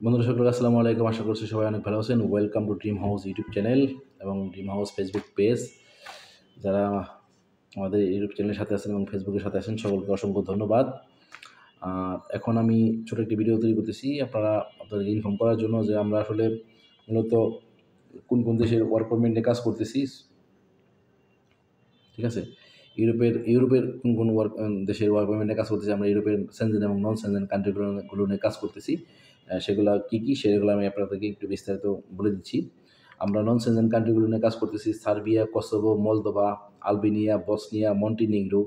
বন্ধুরা সকলকে আসসালামু আলাইকুম। আশা করছি সবাই অনেক ভালো আছেন। Welcome to dream house YouTube channel এবং ড্রিম হাউস ফেসবুক পেজ। যারা আমাদের ইউটিউব চ্যানেলের সাথে আছেন এবং ফেসবুকের সাথে আছেন সকলকে অসংখ্য ধন্যবাদ। এখন আমি ছোটো একটি ভিডিও তৈরি করতেছি আপনাদের ইনফর্ম করার জন্য যে আমরা আসলে মূলত কোন কোন দেশের ওয়ার্ক পারমিট নিয়ে কাজ করতেছি। ঠিক আছে, ইউরোপের কোন কোন দেশের ওয়ার্ক পারমিট নিয়ে কাজ করতেছি। আমরা ইউরোপের সেনজেন এবং নন সেনজেন কান্ট্রিগুলো নিয়ে কাজ করতেছি। সেগুলো কী সেগুলো আমি আপনাদেরকে একটু বিস্তারিত বলে দিচ্ছি। আমরা নন সেনজেন কান্ট্রিগুলো নিয়ে কাজ করতেছি: Serbia, Kosovo, Moldova, Albania, Bosnia, Montenegro,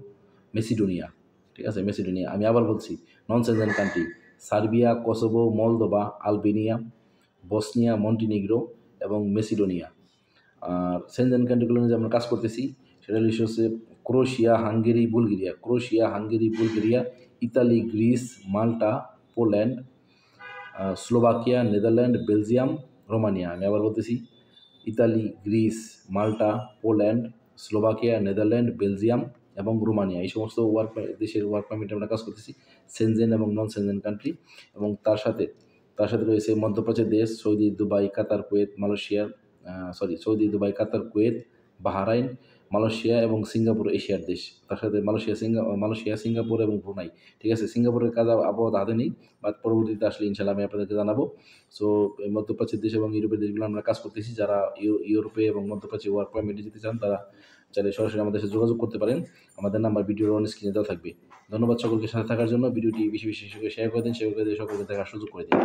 Macedonia. ঠিক আছে, মেসিডোনিয়া। আমি আবার বলছি, non Schengen country: Serbia, Kosovo, Moldova, Albania, Bosnia, Montenegro এবং মেসিডোনিয়া। আর সেনজেন কান্ট্রিগুলো নিয়ে যে আমরা কাজ করতেছি সেটা হচ্ছে Croatia, Hungary, Bulgaria, Italy, Greece, Malta, Poland, Slovakia, Netherland, Belgium, Romania. আমি আবার বলতেছি, Italy, Greece, Malta, Poland, Slovakia, Netherland, Belgium এবং রোমানিয়া। এই সমস্ত দেশের ওয়ার্ক পারমিটে আমরা কাজ করতেছি, সেনজেন এবং নন সেনজেন কান্ট্রি। এবং তার সাথে রয়েছে মধ্যপ্রাচ্যের দেশ: সৌদি, দুবাই, কাতার, কুয়েত, বাহরাইন, মালয়েশিয়া এবং সিঙ্গাপুর এশিয়ার দেশ। তার সাথে মালয়েশিয়া, সিঙ্গাপুর এবং ব্রুনাই। ঠিক আছে, সিঙ্গাপুরের কাজ আপাতত হাতে নেই, বাট পরবর্তীতে আসলে ইনশাল্লাহ আমি আপনাদেরকে জানাবো। সো মধ্যপ্রাচ্যের দেশ এবং ইউরোপের দেশগুলো আমরা কাজ করতেছি। যারা ইউরোপে এবং মধ্যপ্রাচ্যে ওয়ার্ক পারমিটে যেতে চান তারা চাইলে সরাসরি আমাদের সাথে যোগাযোগ করতে পারেন। আমাদের নাম্বার ভিডিওর অন স্ক্রিনে দেওয়া থাকবে। ধন্যবাদ সকলকে সাথে থাকার জন্য। ভিডিওটি বেশি বেশি শেয়ার করে দিন, সকলকে দেখার সুযোগ করে দিন।